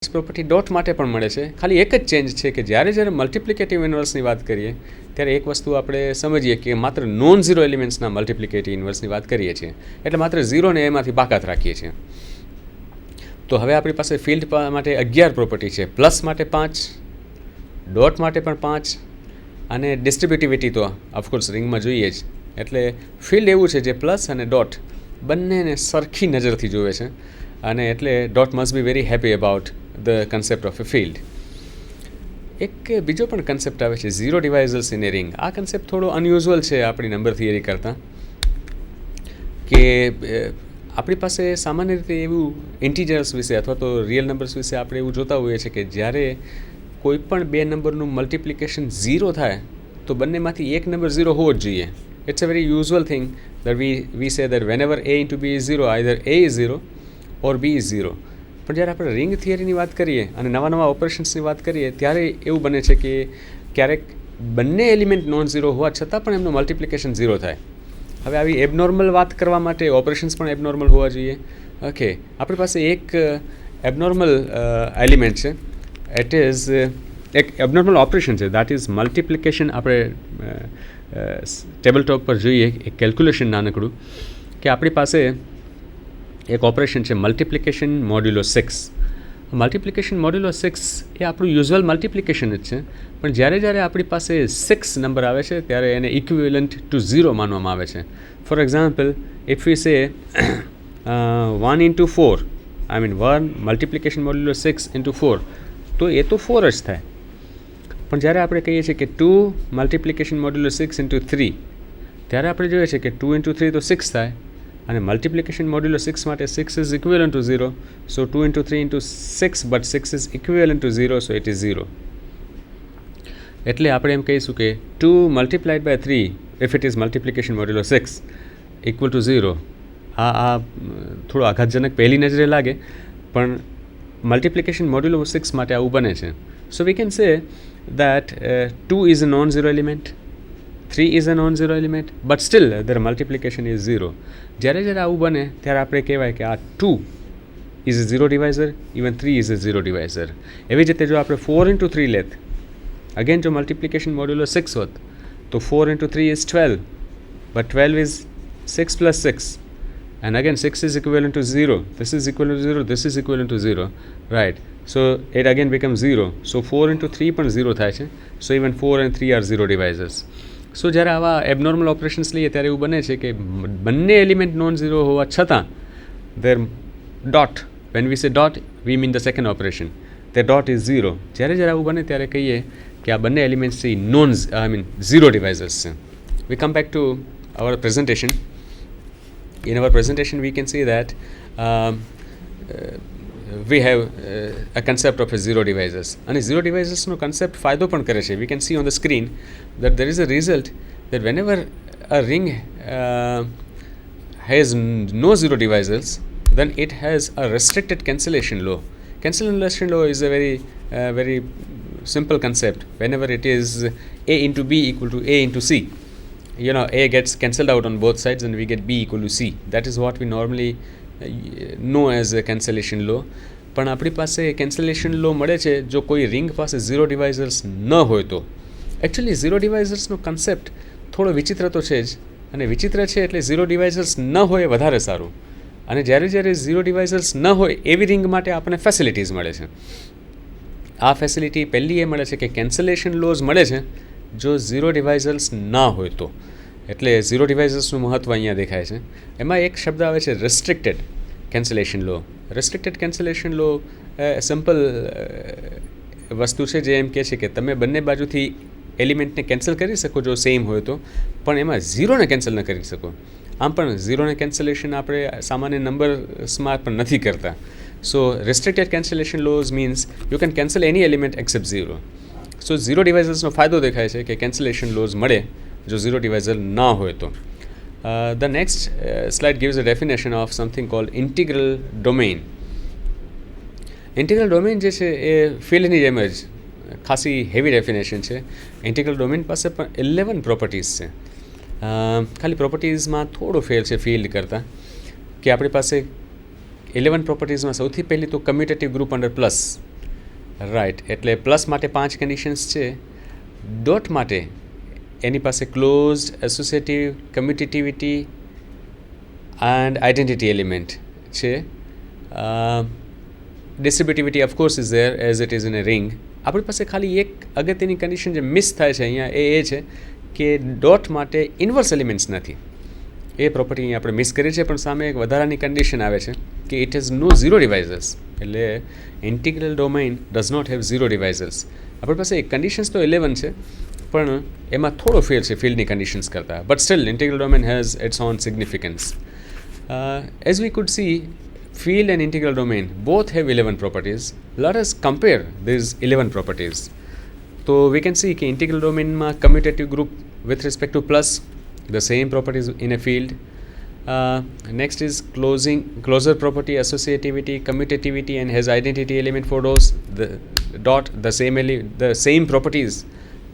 Property dot માટે પણ મળે છે. ખાલી એક જ ચેન્જ છે કે જ્યારે મલ્ટિપ્લિકેટિવ ઇન્વર્સની વાત કરીએ ત્યારે એક વસ્તુ આપણે સમજીએ કે માત્ર નોન ઝીરો એલિમેન્ટ્સના મલ્ટિપ્લિકેટિવ ઇન્વર્સની વાત કરીએ છીએ, એટલે માત્ર ઝીરોને એમાંથી બાકાત રાખીએ છીએ. તો હવે આપણી પાસે ફિલ્ડ માટે 11 પ્રોપર્ટી છે. પ્લસ માટે 5, ડોટ માટે પણ 5 અને ડિસ્ટ્રીબ્યુટિવિટી તો ઓફકોર્સ રિંગમાં જોઈએ જ. એટલે ફિલ્ડ એવું છે જે પ્લસ અને ડોટ બંનેને સરખી નજરથી જોવે છે અને એટલે dot must be very happy about the concept of A field. એક બીજો પણ કન્સેપ્ટ આવે છે ઝીરો ડિવાઇઝલ્સ ઇન એ રિંગ. આ કન્સેપ્ટ થોડો અનયુઝ્યુઅલ છે આપણી નંબર થિયરી કરતાં, કે આપણી પાસે સામાન્ય રીતે એવું ઇન્ટીજર્સ વિશે અથવા તો રિયલ નંબર્સ વિશે આપણે એવું જોતા હોઈએ છીએ કે જ્યારે કોઈ પણ બે નંબરનું મલ્ટિપ્લિકેશન ઝીરો થાય તો બંનેમાંથી એક નંબર ઝીરો હોવો જ જોઈએ. It's a very usual thing that we say that whenever a into b is 0, either a is 0 or b is 0. પણ જ્યારે આપણે રિંગ થિયરીની વાત કરીએ અને નવા ઓપરેશન્સની વાત કરીએ ત્યારે એવું બને છે કે ક્યારેક બંને એલિમેન્ટ નોન ઝીરો હોવા છતાં પણ એમનું મલ્ટિપ્લિકેશન ઝીરો થાય. હવે આવી એબનોર્મલ વાત કરવા માટે ઓપરેશન્સ પણ એબનોર્મલ હોવા જોઈએ. ઓકે, આપણી પાસે એક એબનોર્મલ એલિમેન્ટ છે, ઇટ ઇઝ એક એબનોર્મલ ઓપરેશન છે, દેટ ઇઝ મલ્ટિપ્લિકેશન. આપણે ટેબલ ટોપ પર જોઈએ એક કેલ્ક્યુલેશન નાનકડું કે આપણી પાસે એક ઓપરેશન છે મલ્ટિપ્લિકેશન મોડ્યુલો 6. મલ્ટિપ્લિકેશન મોડ્યુલો 6 એ આપણું યુઝ્યુઅલ મલ્ટિપ્લિકેશન જ છે, પણ જ્યારે આપણી પાસે 6 નંબર આવે છે ત્યારે એને ઇક્વિવેલન્ટ ટુ 0 માનવામાં આવે છે. ફોર એક્ઝામ્પલ, ઇફ વી સે 1 into 4, આઈ મીન 1 મલ્ટિપ્લિકેશન મોડ્યુલો 6 into 4, તો એ તો 4 જ થાય. પણ જ્યારે આપણે કહીએ છીએ કે 2 મલ્ટિપ્લિકેશન મોડ્યુલો 6 into 3, ત્યારે આપણે જોઈએ છીએ કે 2 into 3 તો 6 થાય અને મલ્ટિપ્લિકેશન મોડ્યુલો 6 માટે 6 is equivalent two 0. So 2 into 3 into 6, but 6 is equivalent two 0, so it is 0. એટલે આપણે એમ કહીશું કે 2 multiplied by 3, if it is multiplication મોડ્યુલો 6, ઇક્વલ ટુ 0. આ થોડો આઘાતજનક પહેલી નજરે લાગે, પણ મલ્ટિપ્લિકેશન મોડ્યુલો 6 માટે આવું બને છે. સો we can say that 2 is a non-zero element, 3 is a non-zero element, but still their multiplication is 0. જ્યારે આવું બને ત્યારે આપણે કહેવાય કે આ 2 is a zero divisor, even 3 is a zero divisor. એવી જ રીતે જો આપણે 4 into 3 લેત, અગેન જો મલ્ટિપ્લિકેશન મોડ્યુલો 6 હોત તો 4 into 3 is 12, but 12 is 6 plus 6, and again 6 is equivalent to 0, this is equivalent to 0, this is equivalent to 0, right? So it again becomes 0. So 4 into 3 પણ 0 થાય છે. So even 4 and 3 are zero divisors. So જ્યારે આવા abnormal operations લઈએ ત્યારે એવું બને છે કે બંને એલિમેન્ટ નોન ઝીરો હોવા છતાં their dot, when we say dot we mean the second operation, their dot is 0. જ્યારે આવું બને ત્યારે કહીએ કે આ બંને એલિમેન્ટ્સ છે ઝીરો ડિવાઇઝર્સ છે. We come back to our presentation. In our presentation we can see that we have a concept of a zero divisors, and zero divisors no concept ફાયદો પણ કરે છે. We can see on the screen that there is a result that whenever a ring has no zero divisors, then it has a restricted cancellation law. Cancellation law is a very simple concept. Whenever it is a into b equal to a into c, you know, a gets cancelled out on both sides and we get b equal to c. That is what we normally know as a cancellation law. પણ આપણી પાસે cancellation લો મળે છે જો કોઈ ring પાસે zero ડિવાઇઝર્સ ન હોય તો. એકચ્યુઅલી ઝીરો ડિવાઇઝર્સનો કન્સેપ્ટ થોડો વિચિત્ર તો છે જ, અને વિચિત્ર છે એટલે ઝીરો ડિવાઇઝર્સ ન હોય વધારે સારું. અને જ્યારે ઝીરો ડિવાઇઝર્સ ન હોય એવી રિંગ માટે આપણને ફેસિલિટીઝ મળે છે. આ ફેસિલિટી પહેલી એ મળે છે કે કેન્સલેશન લોઝ મળે છે જો ઝીરો ડિવાઇઝર્સ ના હોય તો. એટલે ઝીરો ડિવાઇઝર્સનું મહત્ત્વ અહીંયા દેખાય છે. એમાં એક શબ્દ આવે છે રેસ્ટ્રિક્ટેડ કેન્સલેશન લો. રેસ્ટ્રિક્ટેડ કેન્સલેશન લો સિમ્પલ વસ્તુ છે જે એમ કહે છે કે તમે બંને બાજુથી એલિમેન્ટને કેન્સલ કરી શકો જો સેમ હોય તો, પણ એમાં ઝીરોને કેન્સલ ન કરી શકો. આમ પણ ઝીરોને કેન્સલેશન આપણે સામાન્ય નંબર્સમાં પણ નથી કરતા. So restricted cancellation laws means you can cancel any element except zero. So zero ડિવાઇઝર્સનો ફાયદો દેખાય છે કે કેન્સલેશન લોઝ મળે જો ઝીરો ડિવાઇઝર ના હોય તો. The next slide gives a definition of something called integral domain. Integral domain જે છે એ ફિલ્ડની જેમ જ ખાસી હેવી ડેફિનેશન છે. ઇન્ટિગ્રલ ડોમેન પાસે પણ 11 પ્રોપર્ટીઝ છે. ખાલી પ્રોપર્ટીઝમાં થોડો ફેર છે ફિલ્ડ કરતાં, કે આપણી પાસે 11 પ્રોપર્ટીઝમાં સૌથી પહેલી તો commutative group under plus. Right, એટલે પ્લસ માટે 5 કન્ડિશન્સ છે. ડોટ માટે એની પાસે closed, associative, commutativity and identity element છે. Distributivity of course is there as it is in a ring. આપણી પાસે ખાલી એક અગત્યની કન્ડિશન જે મિસ થાય છે અહીંયા એ છે કે ડોટ માટે ઇન્વર્સ એલિમેન્ટ્સ નથી. એ પ્રોપર્ટી અહીંયા આપણે મિસ કરી છે, પણ સામે એક વધારાની કન્ડિશન આવે છે કે it has no zero divisors. એટલે integral domain does not have zero divisors. આપણી પાસે કન્ડિશન્સ તો 11 છે, પણ એમાં થોડો ફેર છે ફિલ્ડની કન્ડિશન્સ કરતાં. But still integral domain has it's on significance. As V food C, field and integral domain both have 11 properties. Let us compare these 11 properties. So we can see that integral domain ma commutative group with respect to plus, the same properties in a field. Next is closure property, associativity, commutativity, and has identity element for those. The dot, the same properties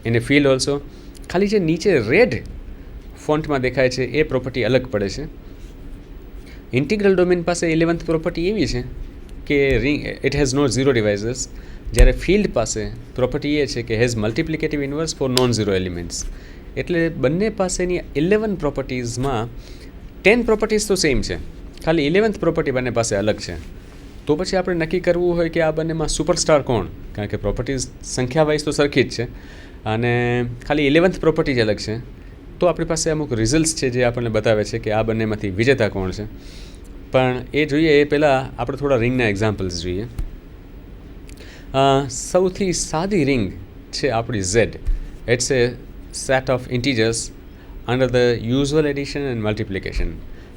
in a field also. ખાલી જે નીચે red ફોન્ટમાં દેખાય છે એ property અલગ પડે છે. Integral domain પાસે 11th property એવી છે કે ring it has no zero divisors, જ્યારે ફિલ્ડ પાસે પ્રોપર્ટી એ છે કે has multiplicative inverse for non zero elements. એટલે બંને પાસેની 11 પ્રોપર્ટીઝમાં 10 પ્રોપર્ટીઝ તો સેમ છે, ખાલી 11th પ્રોપર્ટી બંને પાસે અલગ છે. તો પછી આપણે નક્કી કરવું હોય કે આ બંનેમાં સુપરસ્ટાર કોણ, કારણ કે પ્રોપર્ટીઝ સંખ્યા વાઇઝ તો સરખી જ છે અને ખાલી 11th પ્રોપર્ટી જ અલગ છે. તો આપણી પાસે અમુક રિઝલ્ટ્સ છે જે આપણને બતાવે છે કે આ બંનેમાંથી વિજેતા કોણ છે. પણ એ જોઈએ એ પહેલાં આપણે થોડા રિંગના એક્ઝામ્પલ્સ જોઈએ. સૌથી સાદી રિંગ છે આપણી Z. It's a set of integers under the usual addition and multiplication.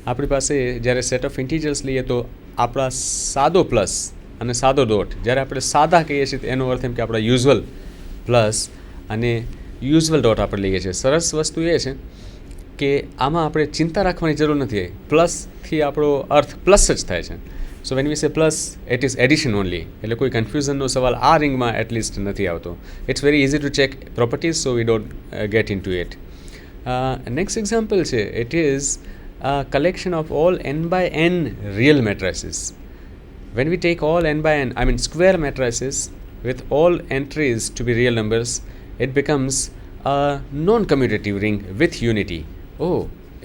આપણી પાસે જ્યારે સેટ ઓફ ઇન્ટીજર્સ લઈએ તો આપણા સાદો પ્લસ અને સાદો ડોટ, જ્યારે આપણે સાદા કહીએ છીએ એનો અર્થ એમ કે આપણા યુઝ્યુઅલ પ્લસ અને યુઝ્યુઅલ ડોટ આપણે લઈએ છીએ. સરસ વસ્તુ એ છે કે આમાં આપણે ચિંતા રાખવાની જરૂર નથી. પ્લસથી આપણો અર્થ પ્લસ જ થાય છે. સો when we say plus it is addition only. એટલે કોઈ કન્ફ્યુઝનનો સવાલ આ રિંગમાં એટલીસ્ટ નથી આવતો. It's very easy to check properties, so we don't get into it. Next example છે, it is a collection of all n by n real matrices. When we take all n by n, I mean square matrices with all entries to be real numbers, it becomes a non-commutative ring with unity. Oh,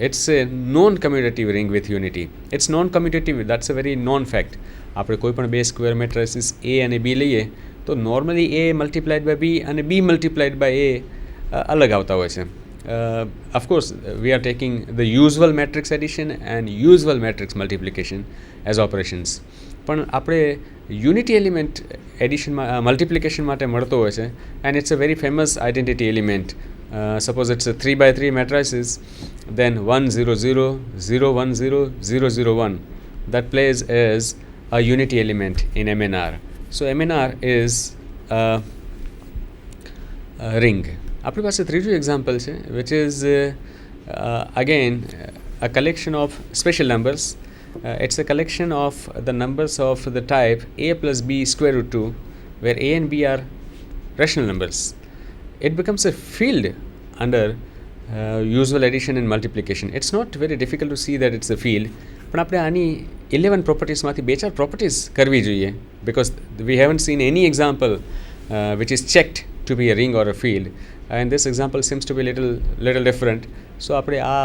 it's a non-commutative ring with unity. It's non-commutative, that's a very known fact. આપણે કોઈ પણ બે square matrices A અને B લઈએ તો normally A multiplied by B અને B multiplied by A અલગ આવતા હોય છે. Of course, we are taking the usual matrix addition and usual matrix multiplication as operations. પણ આપણે યુનિટી એલિમેન્ટ એડિશનમાં મલ્ટિપ્લિકેશન માટે મળતો હોય છે and it's a very famous identity element. Suppose it's 3x3 matrices, then 1 0 0 0 1 0 0 0 1 that plays as a unity element in MNR. So MNR is a ring. આપણી પાસે ત્રીજું example છે which is again a collection of special numbers. It's a collection of the numbers of the type a plus b square root 2, where a and b are rational numbers. It becomes a field under usual addition and multiplication. It's not very difficult to see that it's a field. પણ આપણે આની 11 પ્રોપર્ટીઝમાંથી 2-4 properties કરવી જોઈએ, because we haven't seen any example which is checked to be a ring or a field. And this example seems to be little different. So આપણે આ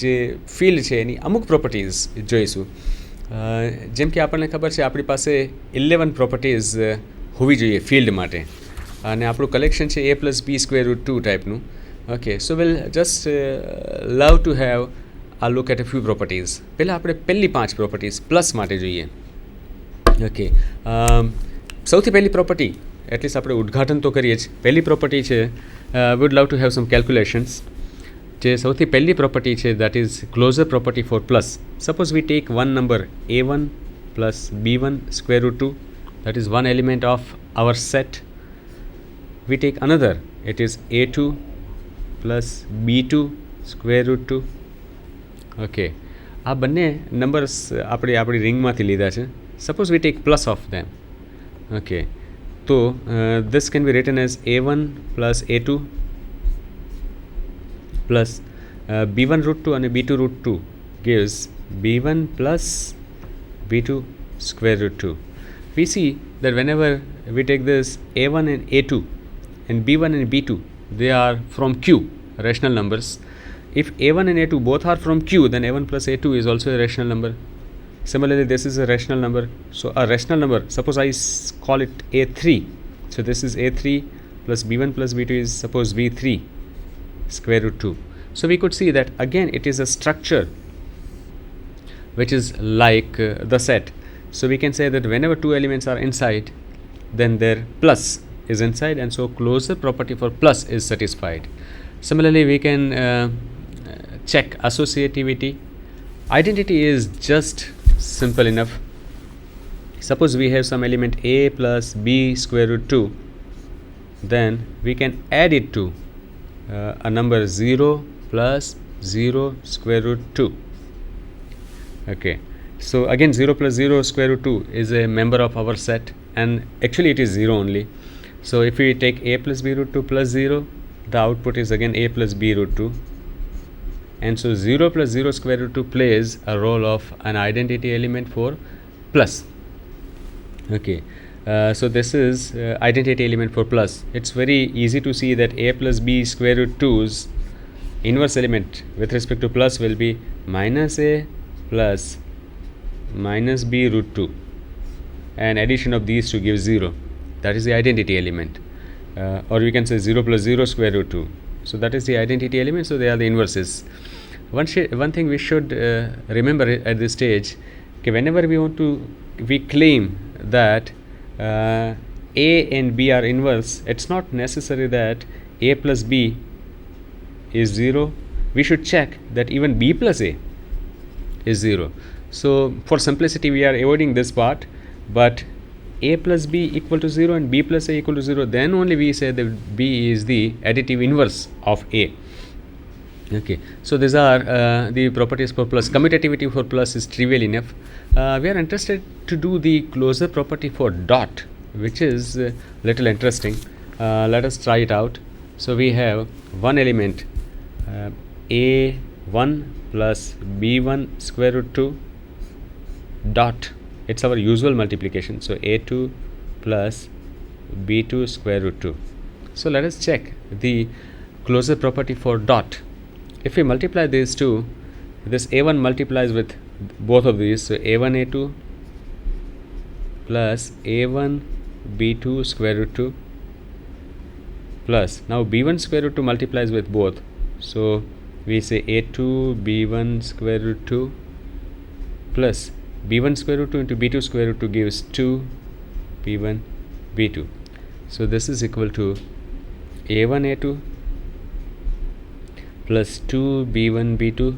જે field છે એની અમુક પ્રોપર્ટીઝ જોઈશું. જેમ કે આપણને ખબર છે આપણી પાસે 11 પ્રોપર્ટીઝ હોવી જોઈએ ફિલ્ડ માટે, અને આપણું કલેક્શન છે a plus b square root 2 ટાઈપનું. Okay, so will just love to have a look at a few properties. પહેલાં આપણે પહેલી 5 પ્રોપર્ટીઝ પ્લસ માટે જોઈએ. ઓકે, સૌથી પહેલી પ્રોપર્ટી એટલીસ્ટ આપણે ઉદ્ઘાટન તો કરીએ જ. પહેલી પ્રોપર્ટી છે, would love to have some calculations. જે સૌથી પહેલી પ્રોપર્ટી છે that is closure property for plus. Suppose we take one number a1 plus b1 square root 2, that is one element of our set. We take another, it is a2 plus b2 square root 2. Okay, આ બંને numbers આપણે આપણી રિંગમાંથી લીધા છે. Suppose we tech plus of them. Okay, તો this can be written as a1 plus a2 plus b1 root 2 અને b2 root 2 gives b1 plus b2 square root 2. we see that whenever we take this a1 and a2 and b1 and b2, they are from q, rational numbers. If a1 and a2 both are from q, then a1 plus a2 is also a rational number. Similarly, this is a rational number. So a rational number, suppose I call it a3. So this is a3 plus b1 plus b2 is suppose b3 square root 2. So we could see that again it is a structure which is like the set. So we can say that whenever two elements are inside, then their plus is inside, and so closure property for plus is satisfied. Similarly, we can check associativity. Identity is just simple enough. Suppose we have some element a plus b square root 2, then we can add it to a number 0 plus 0 square root 2. Okay, so again 0 plus 0 square root 2 is a member of our set, and actually it is 0 only. So if we take a plus b root 2 plus 0, the output is again a plus b root 2, and so 0 plus 0 square root 2 plays a role of an identity element for plus. Okay, so this is identity element for plus. It's very easy to see that a plus b square root 2's inverse element with respect to plus will be minus a plus minus b root 2, and addition of these two gives 0. That is the identity element, or we can say 0 plus 0 square root 2. So that is the identity element, so they are the inverses. One thing we should remember at this stage, okay, whenever we claim that a and b are inverse, it's not necessary that a plus b is 0. We should check that even b plus a is 0. So for simplicity we are avoiding this part, but a plus b equal to 0 and b plus a equal to 0, then only we say that b is the additive inverse of a. Okay, so these are the properties for plus. Commutativity for plus is trivial enough. We are interested to do the closure property for dot, which is little interesting. Let us try it out. So we have one element a1 plus b1 square root 2 dot. It's our usual multiplication. So a2 plus b2 square root 2. So let us check the closure property for dot. If we multiply these two, this a1 multiplies with both of these. So a1 a2 plus a1 b2 square root 2 plus, now b1 square root 2 multiplies with both. So we say a2 b1 square root 2 plus b1 square root 2 into b2 square root 2 gives 2 b1 b2. So this is equal to a1 a2 plus 2 b1 b2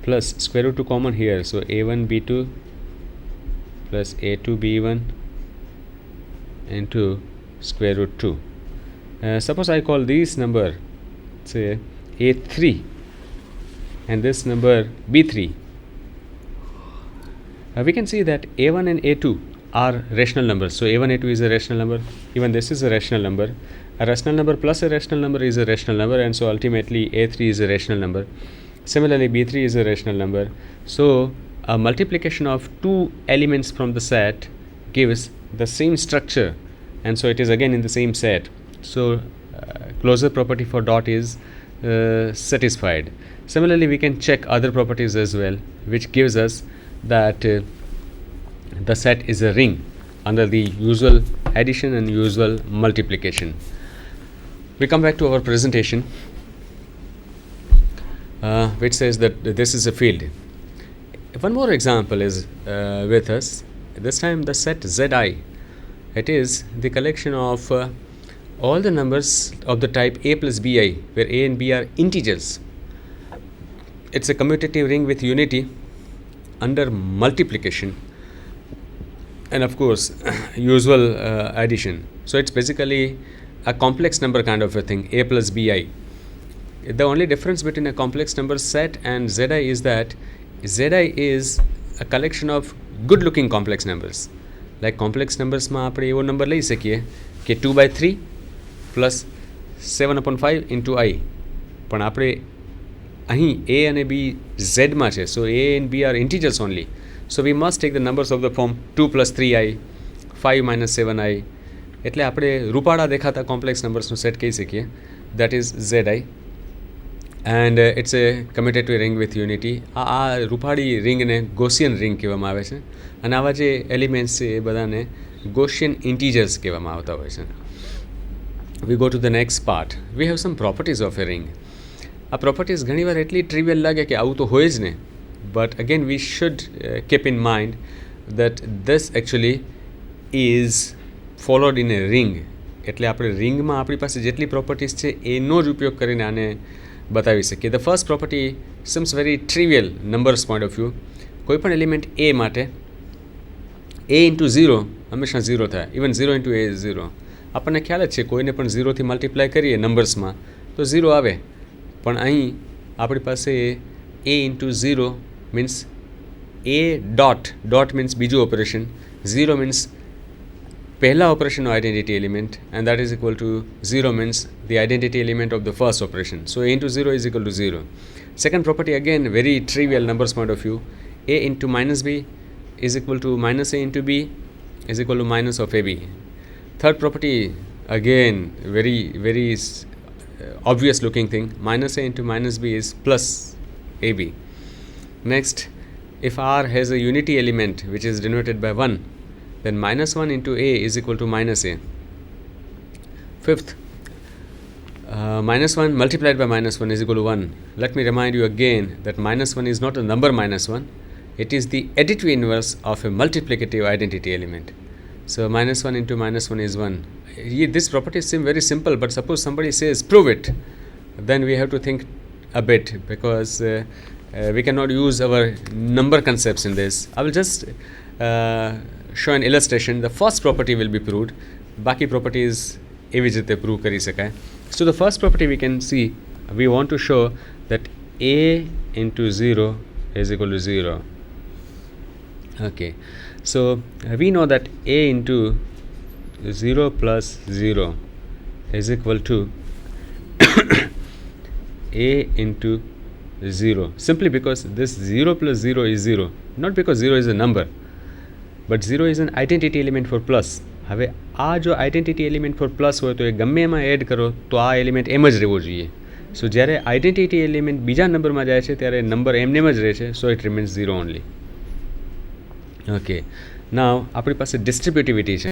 plus square root 2 common here. So a1 b2 plus a2 b1 into square root 2. Suppose I call this number say a3 and this number b3. We can see that a1 and a2 are rational numbers. So a1 a2 is a rational number, even this is a rational number. A rational number plus a rational number is a rational number, and so ultimately a3 is a rational number. Similarly, b3 is a rational number. So a multiplication of two elements from the set gives the same structure, and so it is again in the same set. So closure property for dot is satisfied. Similarly, we can check other properties as well, which gives us that the set is a ring under the usual addition and usual multiplication. We come back to our presentation, which says that this is a field. One more example is with us. This time the set Zi. It is the collection of all the numbers of the type a plus bi, where a and b are integers. It's a commutative ring with unity under multiplication and of course usual addition. So it's basically a complex number kind of a thing, a plus bi. The only difference between a complex number set and Zi is that Zi is a collection of good looking complex numbers. Like complex numbers માં આપણે એવો number લઈ શકીએ કે 2/3 plus 7/5 into I. પણ આપણે અહીં a અને b z માં છે, so a and b are integers only. So we must take the numbers of the form 2 + 3i 5 - 7i. એટલે આપણે રૂપાળા દેખાતા કોમ્પ્લેક્સ નંબર્સનો સેટ કહી શકીએ. That is zi. And it's a commutative ring with unity. આ રૂપાળી રિંગને Gaussian ring કહેવામાં આવે છે. અને આવા જે એલિમેન્ટ્સ છે એ બધાને ગોસિયન ઇન્ટીજર્સ કહેવામાં આવતા હોય છે. We go to the next part. We have sum properties of A ring. આ પ્રોપર્ટીઝ ઘણીવાર એટલી ટ્રિવિયલ લાગે કે આવું તો હોય જ ને, but again we should keep in mind that this actually is followed in a ring. એટલે આપણે રિંગમાં આપણી પાસે જેટલી પ્રોપર્ટીઝ છે એનો જ ઉપયોગ કરીને આને બતાવી શકીએ. The first property seems very trivial numbers point of view. કોઈપણ એલિમેન્ટ એ માટે a ઇન્ટુ 0 હંમેશા 0 થાય. Even 0 into a is 0. આપણને ખ્યાલ જ છે કોઈને પણ 0થી મલ્ટીપ્લાય કરીએ નંબર્સમાં તો 0 આવે. પણ અહીં આપણી પાસે a into 0 means a dot means બીજું ઓપરેશન, 0 મીન્સ પહેલા ઓપરેશનનો identity element, and that is equal to 0 means the identity element of the first operation. So a into 0 is equal to 0. Second property again very trivial numbers point of view. a into -b is equal to -a into b is equal to minus of ab. Third property again very obvious looking thing. -a into -b is plus ab. Next, if R has a unity element which is denoted by 1, then -1 into a is equal to -a. Fifth, -1 multiplied by -1 is equal to 1. Let me remind you again that -1 is not a number -1. It is the additive inverse of a multiplicative identity element. So -1 into -1 is 1. This property seems very simple, but suppose somebody says prove it, then we have to think a bit, because we cannot use our number concepts in this. I will just show an illustration. The first property will be proved. Baki properties એવી જ રીતે prove કરી શકાય. So the first property we can see, we want to show that a into 0 is equal to 0. Okay, so we know that a into 0 plus 0 is equal to a into 0, simply because this 0 plus 0 is 0, not because 0 is a number, but 0 is an identity element for plus. હવે આ જો identity element four plus હોય તો એ ગમે એમાં add કરો તો આ એલિમેન્ટ એમ જ રહેવો જોઈએ. સો જ્યારે આઇડેન્ટિટી એલિમેન્ટ બીજા નંબરમાં જાય છે ત્યારે નંબર એમને જ રહે છે. So it remains 0 only. Okay, now આપણી પાસે ડિસ્ટ્રીબ્યુટિવિટી છે.